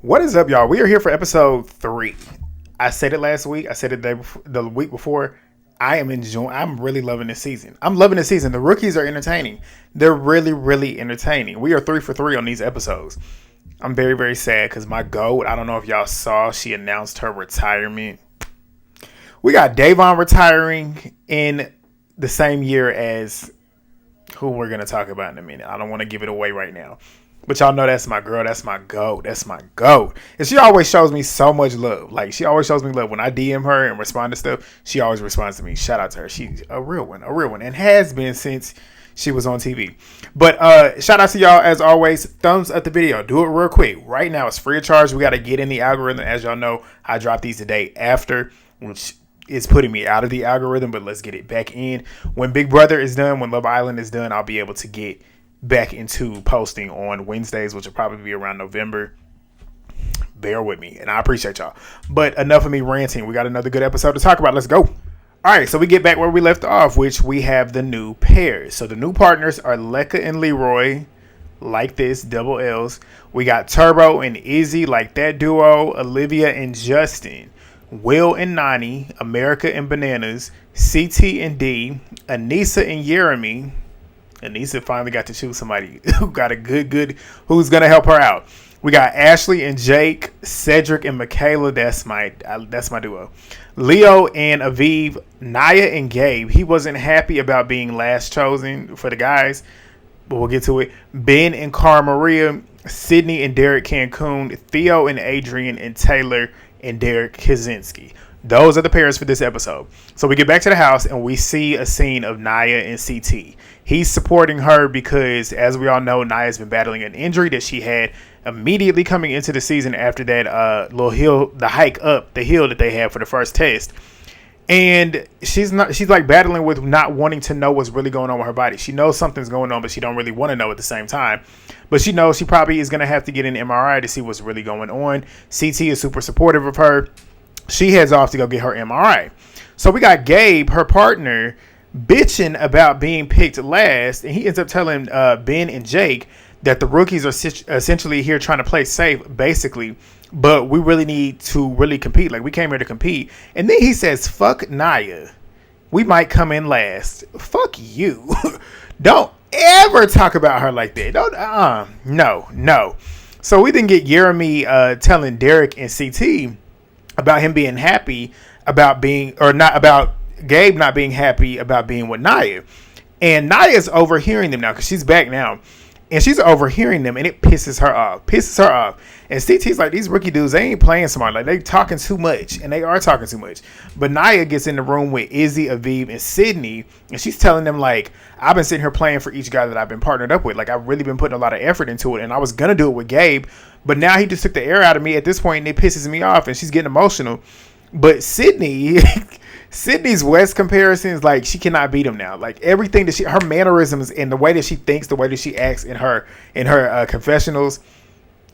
What is up, y'all? We are here for episode 3. I said it last week. I said it the week before. I'm really loving this season. I'm loving this season. The rookies are entertaining. They're really, really entertaining. We are 3 for 3 on these episodes. I'm very, very sad because my GOAT, I don't know if y'all saw, she announced her retirement. We got Davon retiring in the same year as who we're going to talk about in a minute. I don't want to give it away right now. But y'all know that's my girl. That's my GOAT. That's my GOAT. And she always shows me so much love. Like, she always shows me love. When I DM her and respond to stuff, she always responds to me. Shout out to her. She's a real one. And has been since she was on TV. But shout out to y'all as always. Thumbs up the video. Do it real quick. Right now, it's free of charge. We got to get in the algorithm. As y'all know, I dropped these the day after, which is putting me out of the algorithm. But let's get it back in. When Big Brother is done, when Love Island is done, I'll be able to get back into posting on Wednesdays, which will probably be around November. Bear with me, and I appreciate y'all. But enough of me ranting. We got another good episode to talk about. Let's go. All right, so we get back where we left off, which we have the new pairs. So the new partners are Lekka and Leroy, like this, double L's. We got Turbo and Izzy, like that duo. Olivia and Justin. Will and Nani. America and Bananas. CT and D. Anissa and Yeremi. Anissa finally got to choose somebody who got a good, who's going to help her out. We got Ashley and Jake, Cedric and Michaela. That's my duo. Leo and Aviv, Naya and Gabe. He wasn't happy about being last chosen for the guys, but we'll get to it. Ben and Cara Maria, Sydney and Derrick Cancun, Theo and Adrian, and Taylor and Derrick Kosinski. Those are the pairs for this episode. So we get back to the house and we see a scene of Naya and CT. He's supporting her because, as we all know, Naya's been battling an injury that she had immediately coming into the season after that little hill, the hike up the hill that they had for the first test. And she's like battling with not wanting to know what's really going on with her body. She knows something's going on, but she don't really want to know at the same time. But she knows she probably is going to have to get an MRI to see what's really going on. CT is super supportive of her. She heads off to go get her MRI. So we got Gabe, her partner, bitching about being picked last, and he ends up telling Ben and Jake that the rookies are essentially here trying to play safe, basically, but we really need to really compete. Like, we came here to compete. And then he says, fuck Naya. We might come in last. Fuck you. Don't ever talk about her like that. No. So we then get Yeremi telling Derrick and CT about him being happy about being, or not, about Gabe not being happy about being with Naya. And Naya's overhearing them now because she's back now. And she's overhearing them and it pisses her off. And CT's like, these rookie dudes, they ain't playing smart. Like, they talking too much. And they are talking too much. But Naya gets in the room with Izzy, Aviv, and Sydney. And she's telling them, like, I've been sitting here playing for each guy that I've been partnered up with. Like, I've really been putting a lot of effort into it. And I was going to do it with Gabe. But now he just took the air out of me at this point. And it pisses me off. And she's getting emotional. But Sydney's West comparisons, like, she cannot beat him now. Like, everything that her mannerisms and the way that she thinks, the way that she acts in her confessionals,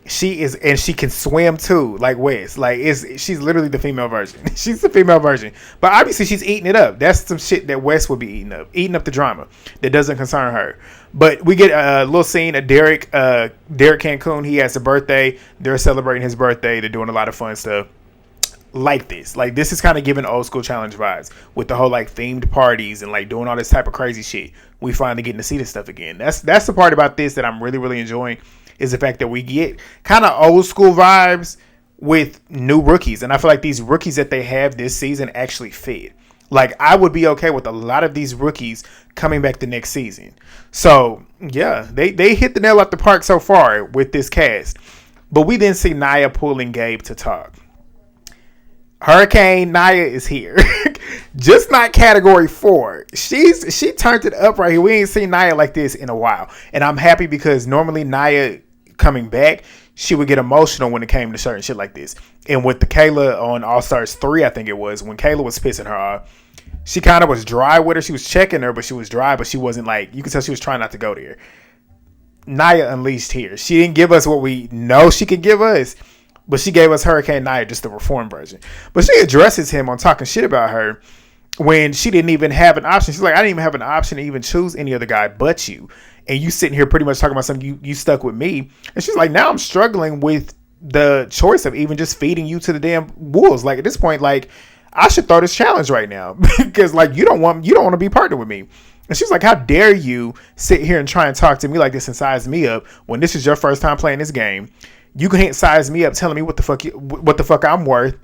she is, and she can swim too, like West. Like, she's literally the female version. She's the female version. But obviously she's eating it up. That's some shit that West would be eating up the drama that doesn't concern her. But we get a little scene of Derrick Cancun. He has a birthday. They're celebrating his birthday. They're doing a lot of fun stuff. Like this is kind of giving old school challenge vibes with the whole like themed parties and like doing all this type of crazy shit. We finally getting to see this stuff again. That's the part about this that I'm really, really enjoying, is the fact that we get kind of old school vibes with new rookies. And I feel like these rookies that they have this season actually fit. Like, I would be okay with a lot of these rookies coming back the next season. So yeah, they hit the nail out the park so far with this cast. But we then see Naya pulling Gabe to talk. Hurricane Naya is here. Just not category 4. She turned it up right here. We ain't seen Naya like this in a while. And I'm happy because normally Naya coming back, she would get emotional when it came to certain shit like this. And with the Kayla on All Stars 3, I think it was, when Kayla was pissing her off, she kind of was dry with her. She was checking her, but she was dry, but she wasn't like, you could tell she was trying not to go there. Naya unleashed here. She didn't give us what we know she could give us, but she gave us Hurricane Naya, just the reform version. But she addresses him on talking shit about her when she didn't even have an option. She's like, I didn't even have an option to even choose any other guy but you. And you sitting here pretty much talking about something, you stuck with me. And she's like, now I'm struggling with the choice of even just feeding you to the damn wolves. Like, at this point, like, I should throw this challenge right now because, like, you don't want to be partnered with me. And she's like, how dare you sit here and try and talk to me like this and size me up when this is your first time playing this game? You can't size me up telling me what the fuck I'm worth.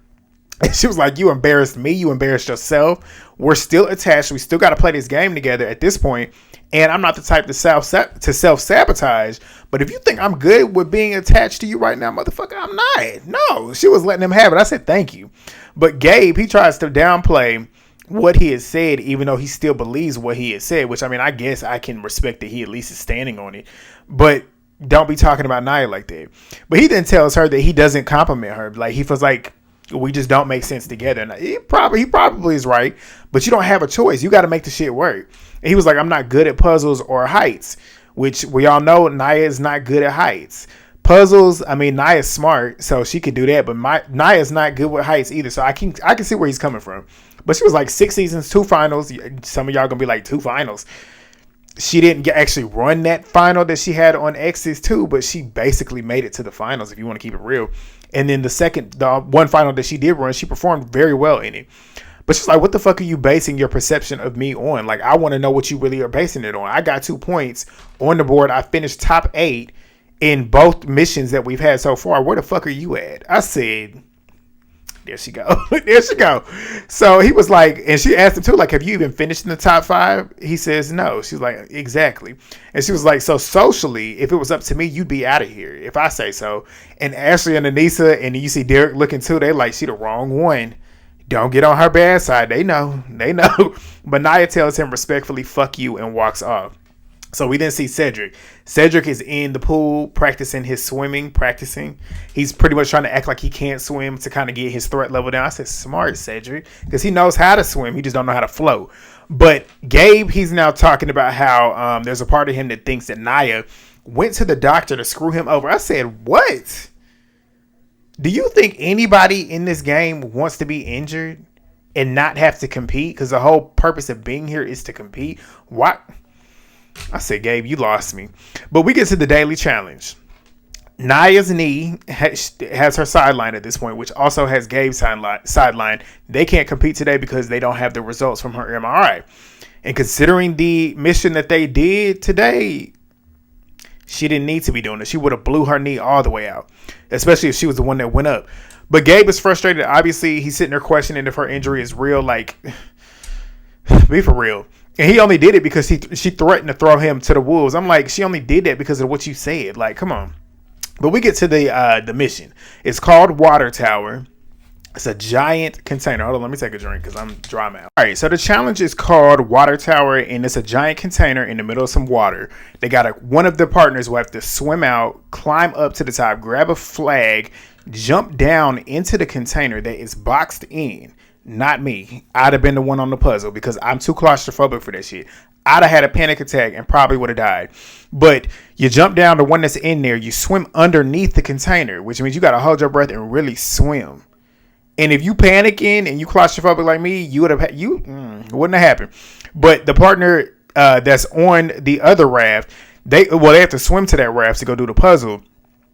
And she was like, you embarrassed me. You embarrassed yourself. We're still attached. We still got to play this game together at this point. And I'm not the type to self-sabotage. But if you think I'm good with being attached to you right now, motherfucker, I'm not. No, she was letting him have it. I said, thank you. But Gabe, he tries to downplay what he has said, even though he still believes what he has said, which, I mean, I guess I can respect that he at least is standing on it. But don't be talking about Nia like that. But he then tells her that he doesn't compliment her. Like, he feels like we just don't make sense together. And he probably is right, but you don't have a choice. You got to make the shit work. And he was like, I'm not good at puzzles or heights, which we all know Nia is not good at heights. Puzzles, I mean, Nia's smart, so she could do that, but Nia's not good with heights either. So I can see where he's coming from. But she was like 6 seasons, 2 finals. Some of y'all gonna be like 2 finals. She didn't actually run that final that she had on X's too, but she basically made it to the finals if you want to keep it real. And then the one final that she did run, she performed very well in it. But she's like, what the fuck are you basing your perception of me on? Like, I want to know what you really are basing it on. I got 2 points on the board. I finished top 8 in both missions that we've had so far. Where the fuck are you at? I said, there she go. There she go. So he was like, and she asked him too, like, have you even finished in the top 5? He says no. She's like, exactly. And she was like, so socially, if it was up to me, you'd be out of here if I say so. And Ashley and Anissa, and you see Derrick looking too, they like, she the wrong one. Don't get on her bad side. They know. But Nia tells him respectfully, fuck you, and walks off. So we then see Cedric. Cedric is in the pool practicing his swimming, He's pretty much trying to act like he can't swim to kind of get his threat level down. I said, smart, Cedric, because he knows how to swim. He just don't know how to float. But Gabe, he's now talking about how there's a part of him that thinks that Nia went to the doctor to screw him over. I said, what? Do you think anybody in this game wants to be injured and not have to compete? Because the whole purpose of being here is to compete. What? I said, Gabe, you lost me. But we get to the daily challenge. Nia's knee has her sideline at this point, which also has Gabe's sideline. They can't compete today because they don't have the results from her MRI. And considering the mission that they did today, she didn't need to be doing it. She would have blew her knee all the way out, especially if she was the one that went up. But Gabe is frustrated. Obviously, he's sitting there questioning if her injury is real. Like, be for real. And he only did it because she threatened to throw him to the wolves. I'm like, she only did that because of what you said. Like, come on. But we get to the mission. It's called Water Tower. It's a giant container. Hold on, let me take a drink because I'm dry mouth. All right, so the challenge is called Water Tower, and it's a giant container in the middle of some water. They got one of the partners will have to swim out, climb up to the top, grab a flag, jump down into the container that is boxed in. Not me. I'd have been the one on the puzzle because I'm too claustrophobic for that shit. I'd have had a panic attack and probably would have died. But you jump down to one that's in there. You swim underneath the container, which means you got to hold your breath and really swim. And if you panicking and you claustrophobic like me, you would have wouldn't have happened. But the partner that's on the other raft, they have to swim to that raft to go do the puzzle.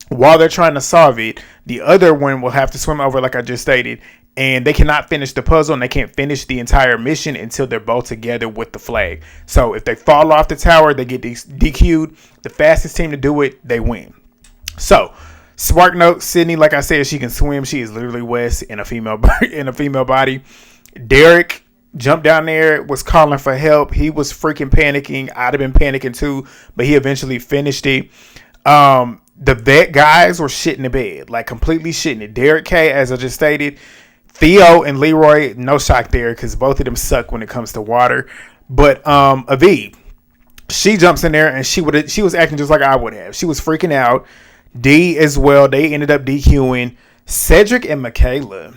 While they're trying to solve it, the other one will have to swim over, like I just stated, and they cannot finish the puzzle and they can't finish the entire mission until they're both together with the flag. So if they fall off the tower, they get DQ'd. The fastest team to do it, they win. So, spark note, Sydney, like I said, she can swim. She is literally West in a female body. Derrick jumped down there, was calling for help. He was freaking panicking. I'd have been panicking too, but he eventually finished it. The vet guys were shitting the bed, like completely shitting it. Derrick K, as I just stated, Theo and Leroy, no shock there because both of them suck when it comes to water. But Aviv, she jumps in there and she was acting just like I would have. She was freaking out. D as well. They ended up DQing Cedric and Michaela.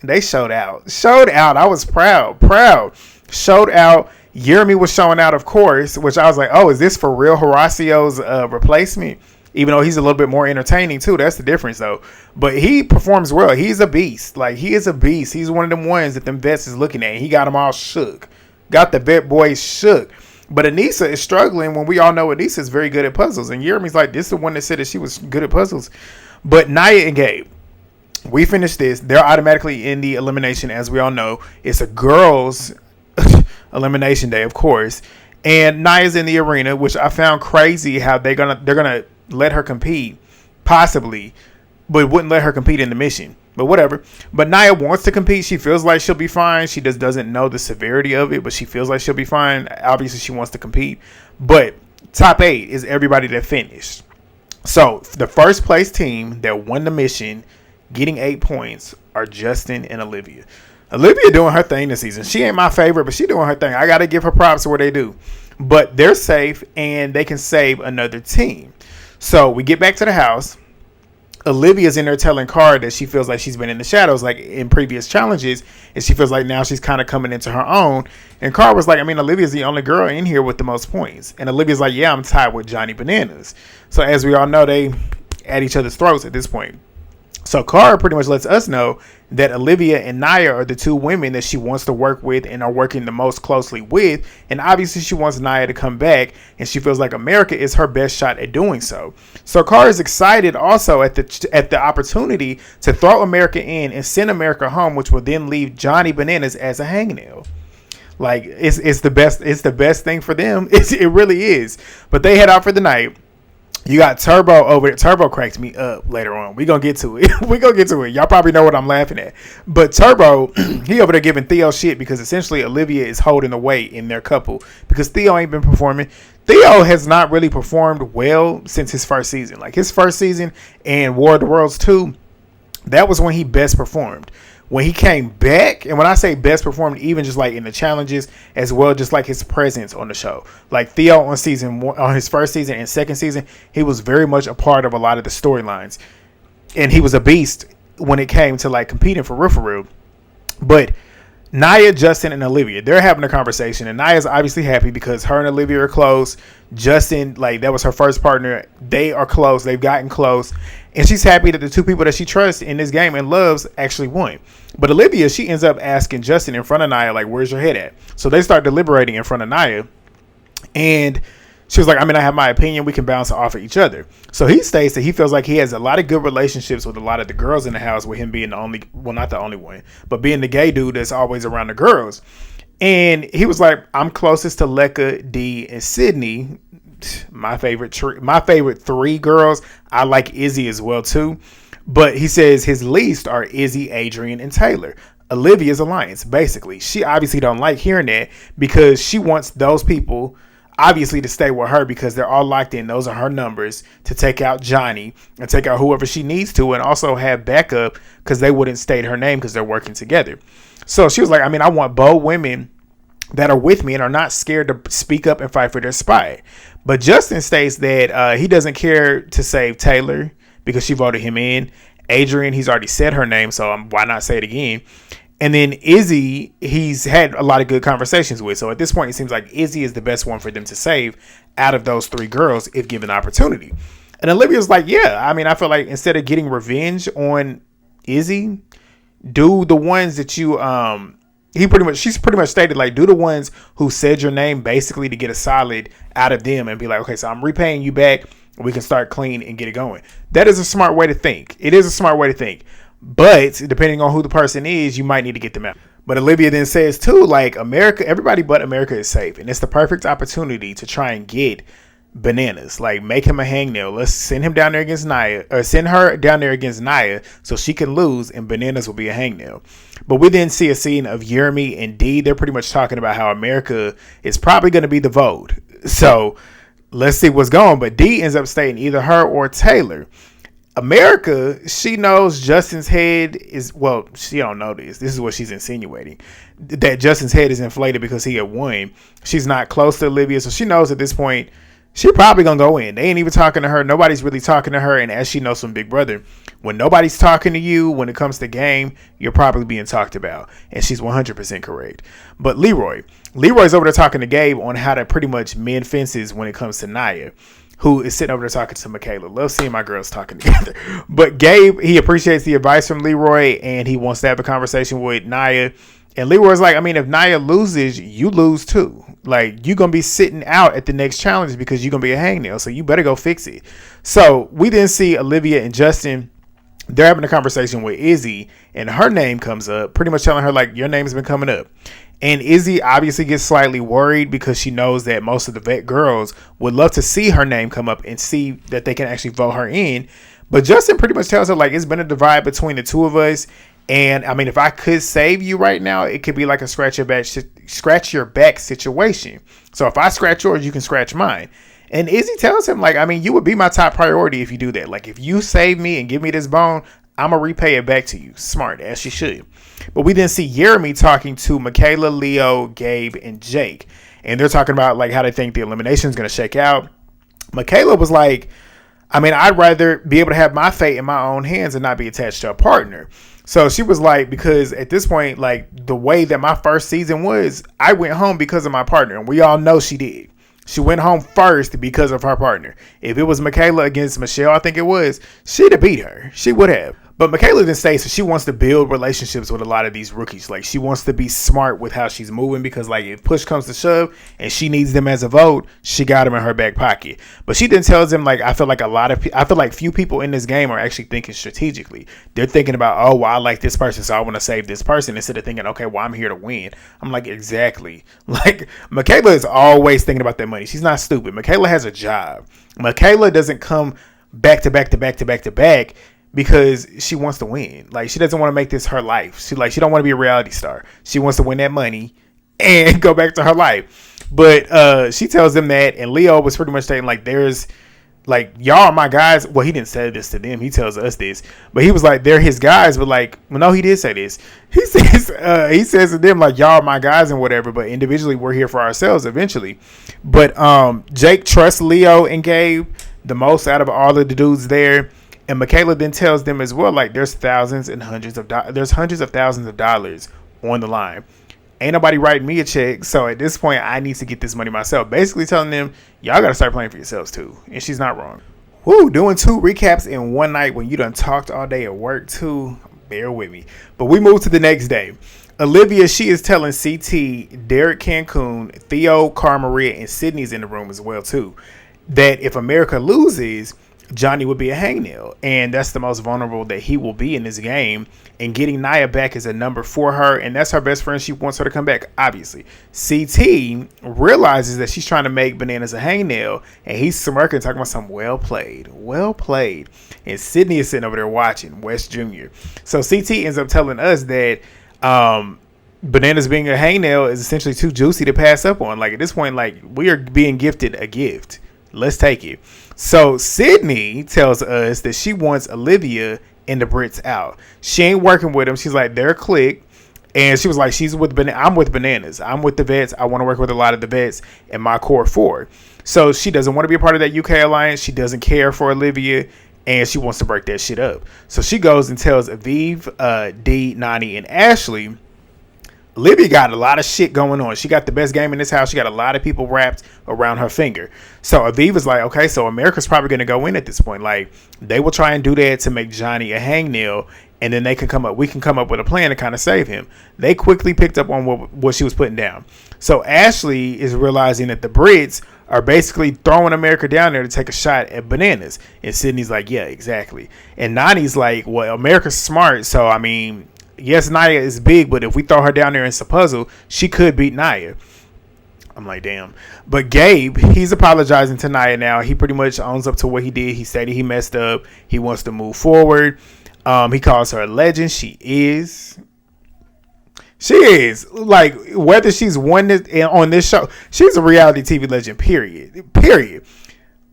They showed out. I was proud. Showed out. Yeremi was showing out, of course, which I was like, oh, is this for real Horacio's replacement? Even though he's a little bit more entertaining too. That's the difference though. But he performs well. He's a beast. Like, he is a beast. He's one of them ones that them vets is looking at. He got them all shook. Got the vet boys shook. But Anissa is struggling when we all know Anissa is very good at puzzles. And Yeremi's like, this is the one that said that she was good at puzzles. But Nia and Gabe, we finished this. They're automatically in the elimination, as we all know. It's a girls' elimination day, of course. And Nia's in the arena, which I found crazy how they're gonna let her compete, possibly, but wouldn't let her compete in the mission. But whatever. But Nia wants to compete. She feels like she'll be fine. She just doesn't know the severity of it, but she feels like she'll be fine. Obviously, she wants to compete. But top 8 is everybody that finished. So the first place team that won the mission, getting 8 points, are Justin and Olivia. Olivia doing her thing this season. She ain't my favorite, but she doing her thing. I got to give her props for what they do. But they're safe, and they can save another team. So we get back to the house. Olivia's in there telling Cara that she feels like she's been in the shadows, like in previous challenges, and she feels like now she's kind of coming into her own. And Cara was like, I mean, Olivia's the only girl in here with the most points. And Olivia's like, yeah, I'm tied with Johnny Bananas. So as we all know, they at each other's throats at this point. So Cara pretty much lets us know that Olivia and Nia are the 2 women that she wants to work with and are working the most closely with. And obviously she wants Nia to come back, and she feels like America is her best shot at doing so. So Cara is excited also at the opportunity to throw America in and send America home, which will then leave Johnny Bananas as a hangnail. Like it's the best thing for them. It really is. But they head out for the night. You got Turbo over there. Turbo cracks me up later on. We gonna get to it. Y'all probably know what I'm laughing at. But Turbo, he over there giving Theo shit because essentially Olivia is holding the weight in their couple because Theo ain't been performing. Theo has not really performed well since his first season. Like his first season and War of the Worlds 2, that was when he best performed. When he came back, and when I say best performed, even just like in the challenges as well, just like his presence on the show. Like Theo on his first season and second season, he was very much a part of a lot of the storylines. And he was a beast when it came to like competing for real. But Nia, Justin, and Olivia, they're having a conversation, and Nia's obviously happy because her and Olivia are close. Justin, like that was her first partner. They are close. They've gotten close. And she's happy that the 2 people that she trusts in this game and loves actually won. But Olivia, she ends up asking Justin in front of Nia, like, where's your head at? So they start deliberating in front of Nia. And she was like, I mean, I have my opinion. We can bounce off of each other. So he states that he feels like he has a lot of good relationships with a lot of the girls in the house, with him being the only, well, not the only one, but being the gay dude that's always around the girls. And he was like, I'm closest to Lekka, D, and Sydney. My favorite 3 girls. I like Izzy as well too, but he says his least are Izzy, Adrian, and Taylor. Olivia's alliance, basically. She obviously don't like hearing that because she wants those people obviously to stay with her because they're all locked in. Those are her numbers to take out Johnny and take out whoever she needs to, and also have backup because they wouldn't state her name because they're working together. So she was like, I mean, I want bold women that are with me and are not scared to speak up and fight for their spot. But Justin states that he doesn't care to save Taylor because she voted him in. Adrian, he's already said her name, so why not say it again? And then Izzy, he's had a lot of good conversations with. So at this point, it seems like Izzy is the best one for them to save out of those 3 girls if given the opportunity. And Olivia's like, yeah, I mean, I feel like instead of getting revenge on Izzy, do the ones that you she's pretty much stated, like, do the ones who said your name basically to get a solid out of them and be like, okay, so I'm repaying you back. We can start clean and get it going. That is a smart way to think. It is a smart way to think. But depending on who the person is, you might need to get them out. But Olivia then says too, like, America, everybody but America is safe. And it's the perfect opportunity to try and get Bananas. Like, make him a hangnail. Let's send him down there against Nia, or send her down there against Nia so she can lose and Bananas will be a hangnail. But we then see a scene of Yeremi and D. They're pretty much talking about how America is probably going to be the vote. So let's see what's going. But D ends up stating either her or Taylor. America, she knows Justin's head is, well, she don't know this. This is what she's insinuating. That Justin's head is inflated because he had won. She's not close to Olivia, so she knows at this point she probably gonna go in. They ain't even talking to her. Nobody's really talking to her. And as she knows from Big Brother, when nobody's talking to you, when it comes to game, you're probably being talked about. And she's 100% correct. But Leroy's over there talking to Gabe on how to pretty much mend fences when it comes to Nia, who is sitting over there talking to Michaela. Love seeing my girls talking together. But Gabe, he appreciates the advice from Leroy, and he wants to have a conversation with Nia. And Leroy's like, I mean, if Nia loses, you lose too. Like, you're going to be sitting out at the next challenge because you're going to be a hangnail. So you better go fix it. So we then see Olivia and Justin. They're having a conversation with Izzy, and her name comes up, pretty much telling her, like, your name's been coming up. And Izzy obviously gets slightly worried because she knows that most of the vet girls would love to see her name come up and see that they can actually vote her in. But Justin pretty much tells her, like, it's been a divide between the two of us. And I mean, if I could save you right now, it could be like a scratch your back situation. So if I scratch yours, you can scratch mine. And Izzy tells him, like, I mean, you would be my top priority if you do that. Like, if you save me and give me this bone, I'm going to repay it back to you. Smart, as she should. But we then see Yeremi talking to Michaela, Leo, Gabe, and Jake. And they're talking about, like, how they think the elimination is going to shake out. Michaela was like, I mean, I'd rather be able to have my fate in my own hands and not be attached to a partner. So she was like, because at this point, like, the way that my first season was, I went home because of my partner. And we all know she did. She went home first because of her partner. If it was Michaela against Michelle, I think it was, she'd have beat her. She would have. But Michaela then states that she wants to build relationships with a lot of these rookies. Like, she wants to be smart with how she's moving because, like, if push comes to shove and she needs them as a vote, she got them in her back pocket. But she then tells them, like, I feel like few people in this game are actually thinking strategically. They're thinking about, oh, well, I like this person, so I want to save this person, instead of thinking, okay, well, I'm here to win. I'm like, exactly. Like, Michaela is always thinking about that money. She's not stupid. Michaela has a job. Michaela doesn't come back to back to back to back to back because she wants to win. Like, she doesn't want to make this her life. She don't want to be a reality star. She wants to win that money and go back to her life. But she tells them that, and Leo was pretty much saying, like, there's, like, y'all are my guys. Well, he didn't say this to them. He tells us this. But he was like, they're his guys. But, like, well, no, he did say this. He says to them, like, y'all are my guys and whatever. But individually, we're here for ourselves eventually. But Jake trusts Leo and Gabe the most out of all of the dudes there. And Michaela then tells them as well, like, there's hundreds of thousands of dollars on the line. Ain't nobody writing me a check, so at this point, I need to get this money myself. Basically telling them, y'all got to start playing for yourselves too. And she's not wrong. Woo, doing 2 recaps in one night when you done talked all day at work too. Bear with me. But we move to the next day. Olivia, she is telling CT, Derrick, Cancun, Theo, Maria, and Sydney's in the room as well too, that if America loses, Johnny would be a hangnail, and that's the most vulnerable that he will be in this game. And getting Nia back is a number for her, and that's her best friend. She wants her to come back, obviously. CT realizes that she's trying to make Bananas a hangnail, and he's smirking, talking about some well played. And Sydney is sitting over there watching West Jr. So CT ends up telling us that Bananas being a hangnail is essentially too juicy to pass up on. Like, at this point, like, we are being gifted a gift. Let's take it. So Sydney tells us that she wants Olivia and the Brits out. She ain't working with them. She's like, they're a clique. And she was like, I'm with Bananas. I'm with the vets. I want to work with a lot of the vets in my core 4. So she doesn't want to be a part of that UK alliance. She doesn't care for Olivia. And she wants to break that shit up. So she goes and tells Aviv, Dee, Nani, and Ashley, Olivia got a lot of shit going on. She got the best game in this house. She got a lot of people wrapped around her finger. So Aviv is like, okay, so America's probably going to go in at this point. Like, they will try and do that to make Johnny a hangnail, and then we can come up with a plan to kind of save him. They quickly picked up on what she was putting down. So Ashley is realizing that the Brits are basically throwing America down there to take a shot at Bananas. And Sydney's like, yeah, exactly. And Nani's like, well, America's smart, so I mean, yes, Nia is big, but if we throw her down there in a puzzle, she could beat Nia. I'm like, damn. But Gabe, he's apologizing to Nia now. He pretty much owns up to what he did. He stated he messed up. He wants to move forward. He calls her a legend. She is. Like, whether she's won this on this show, she's a reality TV legend, period.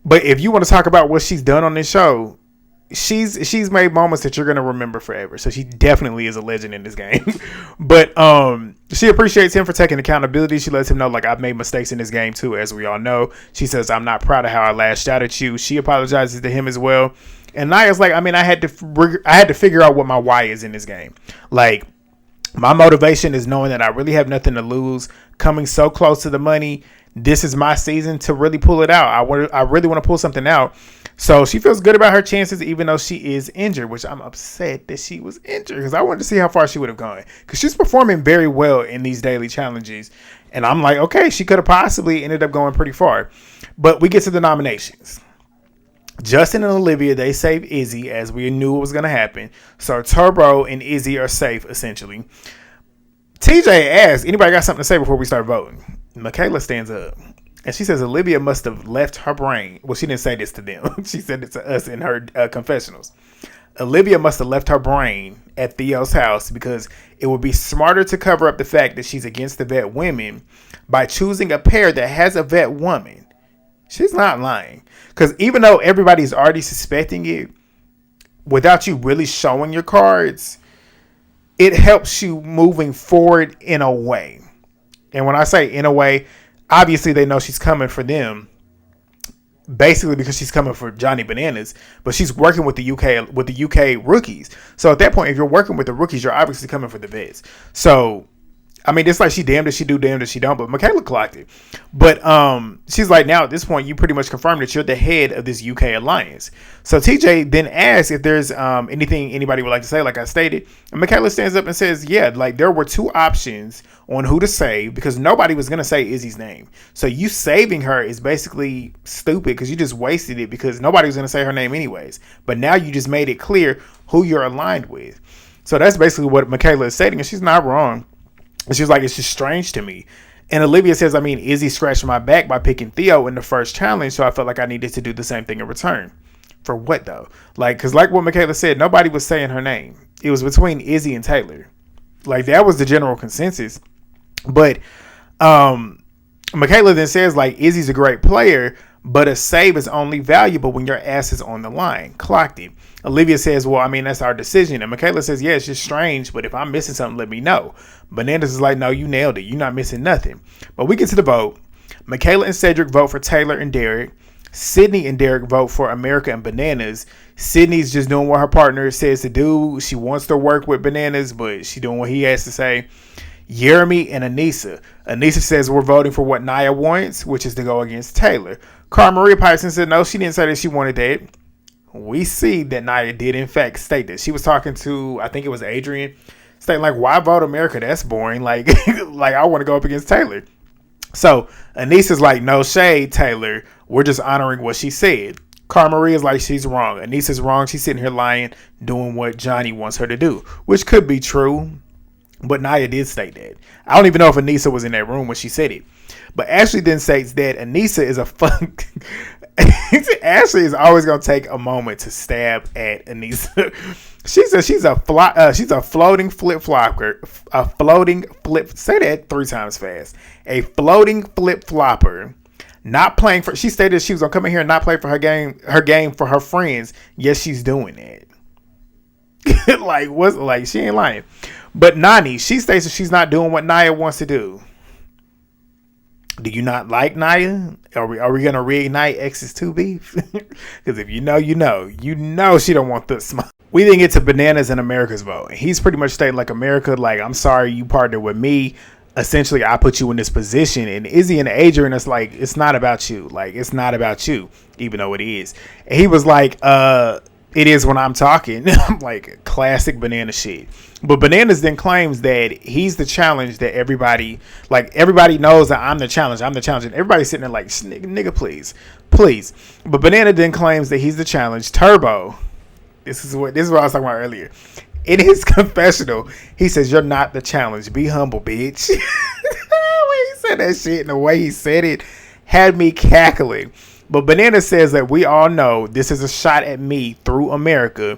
But if you want to talk about what she's done on this show, she's made moments that you're going to remember forever. So she definitely is a legend in this game. But she appreciates him for taking accountability. She lets him know, like, I've made mistakes in this game too, as we all know. She says, I'm not proud of how I lashed out at you. She apologizes to him as well. And Nia's like, I mean, I had to figure out what my why is in this game. Like, my motivation is knowing that I really have nothing to lose, coming so close to the money this is my season to really pull it out. I really want to pull something out. So she feels good about her chances, even though she is injured, which I'm upset that she was injured because I wanted to see how far she would have gone because she's performing very well in these daily challenges. And I'm like, okay, she could have possibly ended up going pretty far. But we get to the nominations. Justin and Olivia, they save Izzy, as we knew it was going to happen. So Turbo and Izzy are safe, essentially. TJ asks, anybody got something to say before we start voting? Michaela stands up. And she says Olivia must have left her brain. Well, she didn't say this to them. She said it to us in her confessionals. Olivia must have left her brain at Theo's house because it would be smarter to cover up the fact that she's against the vet women by choosing a pair that has a vet woman. She's not lying. Because even though everybody's already suspecting it, without you really showing your cards, it helps you moving forward in a way. And when I say in a way, obviously they know she's coming for them. Basically because she's coming for Johnny Bananas, but she's working with the UK rookies. So at that point, if you're working with the rookies, you're obviously coming for the vets. So I mean, it's like she damned if she do, damned if she don't. But Michaela clocked it. But she's like, now at this point, you pretty much confirmed that you're the head of this UK alliance. So TJ then asks if there's anything anybody would like to say, like I stated. And Michaela stands up and says, yeah, like there were two options on who to save because nobody was going to say Izzy's name. So you saving her is basically stupid because you just wasted it because nobody was going to say her name anyways. But now you just made it clear who you're aligned with. So that's basically what Michaela is stating, and she's not wrong. And she was like, it's just strange to me. And Olivia says, I mean, Izzy scratched my back by picking Theo in the first challenge, so I felt like I needed to do the same thing in return. For what, though? Like, because like what Michaela said, nobody was saying her name. It was between Izzy and Taylor. Like, that was the general consensus. But Michaela then says, like, Izzy's a great player, but a save is only valuable when your ass is on the line. Clocked it. Olivia says, well, I mean, that's our decision. And Michaela says, yeah, it's just strange, but if I'm missing something, let me know. Bananas is like, no, you nailed it. You're not missing nothing. But we get to the vote. Michaela and Cedric vote for Taylor and Derrick. Sydney and Derrick vote for America and Bananas. Sydney's just doing what her partner says to do. She wants to work with Bananas, but she doing what he has to say. Yeremi and Anissa. Anissa says we're voting for what Nia wants, which is to go against Taylor. Cara Maria Python said no, she didn't say that she wanted that. We see that Nia did in fact state that. She was talking to, I think it was Adrian, stating like, why vote America? That's boring. Like, like I want to go up against Taylor. So Anissa's like, no shade, Taylor. We're just honoring what she said. Cara Maria's like, she's wrong. Anissa's wrong. She's sitting here lying, doing what Johnny wants her to do, which could be true. But Nia did state that. I don't even know if Anissa was in that room when she said it. But Ashley then states that Anissa is a fuck. Ashley is always gonna take a moment to stab at Anissa. She says she's a floating flip flopper. A floating flip. Say that 3 times fast. A floating flip flopper. Not playing for. She stated she was gonna come in here and not play for her game. Her game for her friends. Yes, she's doing that. Like what's like she ain't lying. But Nani, she states that she's not doing what Nia wants to do. Do you not like Nia? Are we gonna reignite X's 2 beef? Because if you know, you know. You know she don't want this smoke. We then get to Bananas and America's vote. He's pretty much stating like, America, like, I'm sorry you partnered with me. Essentially, I put you in this position. And Izzy and Adrian, it's like, it's not about you. Like, it's not about you, even though it is. And he was like, it is when I'm talking. I'm like, classic banana shit. But Bananas then claims that he's the challenge that everybody knows that I'm the challenge. I'm the challenge. And everybody's sitting there like, nigga, please. But Banana then claims that he's the challenge. Turbo, this is what I was talking about earlier. In his confessional, he says, you're not the challenge. Be humble, bitch. When he said that shit and the way he said it had me cackling. But Banana says that we all know this is a shot at me through America,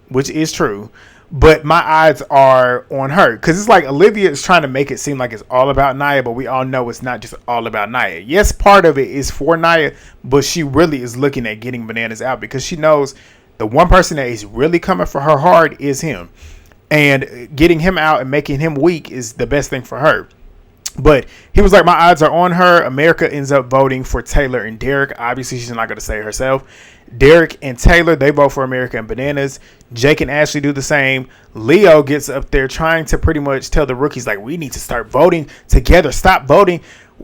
which is true. But my odds are on her. Because it's like Olivia is trying to make it seem like it's all about Nia, but we all know it's not just all about Nia. Yes, part of it is for Nia, but she really is looking at getting Bananas out because she knows the one person that is really coming for her hard is him. And getting him out and making him weak is the best thing for her. But he was like, my odds are on her. America ends up voting for Taylor and Derrick. Obviously, she's not going to say it herself. Derrick and Taylor, they vote for America and Bananas. Jake and Ashley do the same. Leo gets up there trying to pretty much tell the rookies, like, we need to start voting together. Stop voting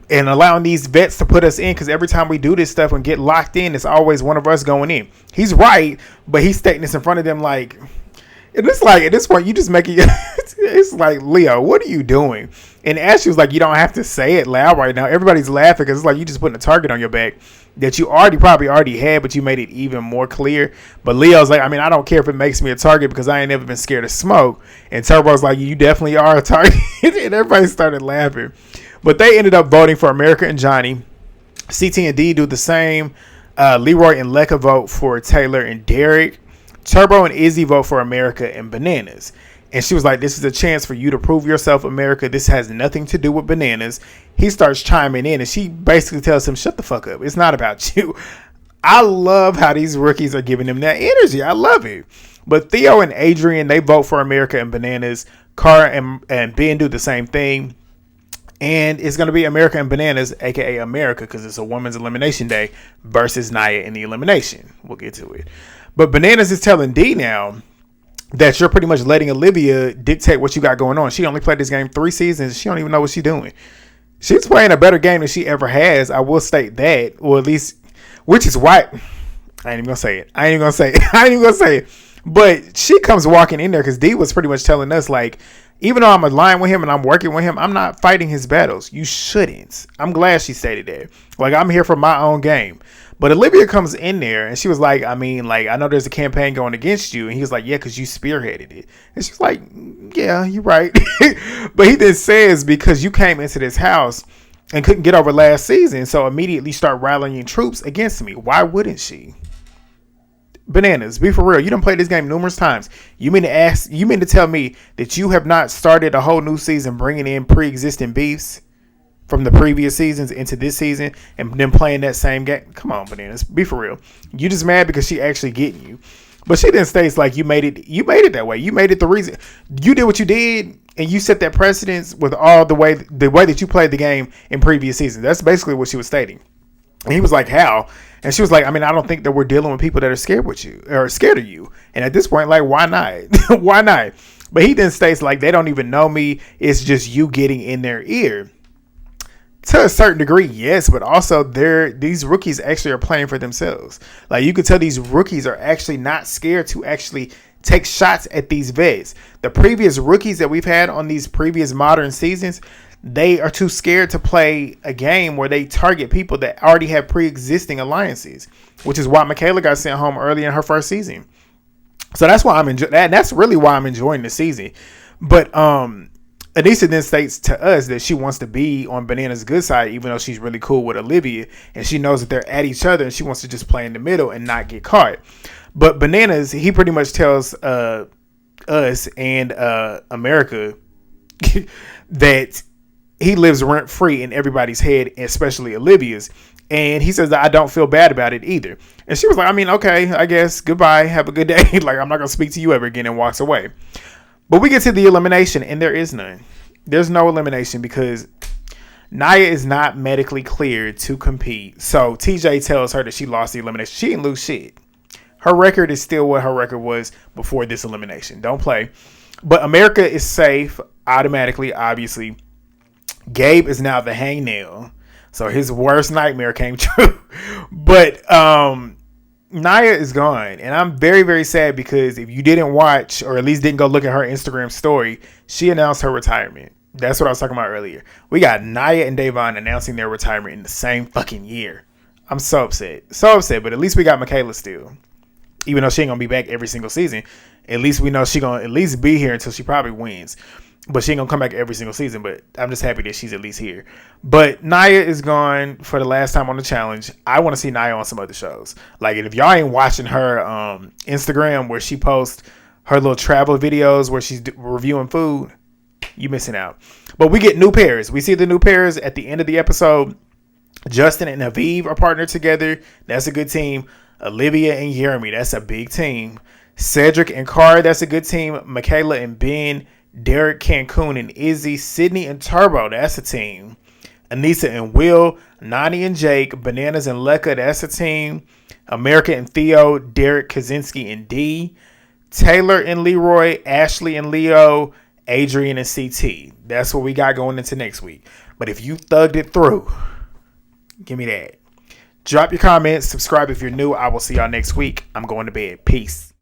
and allowing these vets to put us in, because every time we do this stuff and get locked in, it's always one of us going in. He's right, but he's stating this in front of them like, and it's like, at this point, you just make it, it's like, Leo, what are you doing? And Ashley was like, you don't have to say it loud right now. Everybody's laughing because it's like you just putting a target on your back that you probably already had, but you made it even more clear. But Leo's like, I mean, I don't care if it makes me a target because I ain't never been scared of smoke. And Turbo's like, you definitely are a target. And everybody started laughing. But they ended up voting for America and Johnny. CT and D do the same. Leroy and Lekka vote for Taylor and Derrick. Turbo and Izzy vote for America and Bananas. And she was like, this is a chance for you to prove yourself, America. This has nothing to do with Bananas. He starts chiming in, and she basically tells him, shut the fuck up. It's not about you. I love how these rookies are giving him that energy. I love it. But Theo and Adrian, they vote for America and Bananas. Cara and Ben do the same thing. And it's going to be America and Bananas, a.k.a. America, because it's a women's elimination day, versus Nia in the elimination. We'll get to it. But Bananas is telling D now that you're pretty much letting Olivia dictate what you got going on. She only played this game 3 seasons. She don't even know what she's doing. She's playing a better game than she ever has. I will state that, or at least, which is why I ain't even gonna say it. But she comes walking in there because D was pretty much telling us, like, even though I'm aligned with him and I'm working with him, I'm not fighting his battles. You shouldn't. I'm glad she stated that. Like, I'm here for my own game. But Olivia comes in there and she was like, I mean, like, I know there's a campaign going against you. And he was like, yeah, because you spearheaded it. And she's like, yeah, you're right. But he then says, because you came into this house and couldn't get over last season, so immediately start rallying troops against me. Why wouldn't she? Bananas, be for real. You done played this game numerous times. You mean to tell me that you have not started a whole new season bringing in pre-existing beefs from the previous seasons into this season and then playing that same game? Come on, Bananas, be for real. You just mad because she actually getting you. But she then states like you made it that way. You made it the reason. You did what you did and you set that precedence with all the way that you played the game in previous seasons. That's basically what she was stating. And he was like, how? And she was like, I mean, I don't think that we're dealing with people that are scared with you or scared of you. And at this point, like, why not? Why not? But he then states like, they don't even know me. It's just you getting in their ear. To a certain degree, yes, but also these rookies actually are playing for themselves. Like, you could tell these rookies are actually not scared to actually take shots at these vets. The previous rookies that we've had on these previous modern seasons, they are too scared to play a game where they target people that already have pre-existing alliances, which is why Michaela got sent home early in her first season. So that's why I'm enjoying that. That's really why I'm enjoying the season. But Anissa then states to us that she wants to be on Banana's good side, even though she's really cool with Olivia and she knows that they're at each other and she wants to just play in the middle and not get caught. But Bananas, he pretty much tells us and America that he lives rent free in everybody's head, especially Olivia's. And he says that I don't feel bad about it either. And she was like, I mean, okay, I guess. Goodbye. Have a good day. Like, I'm not going to speak to you ever again, and walks away. But we get to the elimination, and there is none. There's no elimination because Nia is not medically cleared to compete. So TJ tells her that she lost the elimination. She didn't lose shit. Her record is still what her record was before this elimination. Don't play. But America is safe automatically, obviously. Gabe is now the hangnail. So his worst nightmare came true. But Nia is gone. And I'm very, very sad because if you didn't watch or at least didn't go look at her Instagram story, she announced her retirement. That's what I was talking about earlier. We got Nia and Davon announcing their retirement in the same fucking year. I'm so upset. So upset. But at least we got Michaela still. Even though she ain't going to be back every single season. At least we know she going to at least be here until she probably wins. But she ain't going to come back every single season. But I'm just happy that she's at least here. But Nia is gone for the last time on the challenge. I want to see Nia on some other shows. Like, if y'all ain't watching her Instagram where she posts her little travel videos where she's reviewing food, you missing out. But we get new pairs. We see the new pairs at the end of the episode. Justin and Aviv are partnered together. That's a good team. Olivia and Yeremi, that's a big team. Cedric and Cara, that's a good team. Michaela and Ben. Derrick, Cancun, and Izzy. Sydney and Turbo, that's a team. Anissa and Will. Nani and Jake. Bananas and Lekka, that's a team. America and Theo. Derrick, Kosinski, and D. Taylor and Leroy. Ashley and Leo. Adrian and CT. That's what we got going into next week. But if you thugged it through, give me that. Drop your comments. Subscribe if you're new. I will see y'all next week. I'm going to bed. Peace.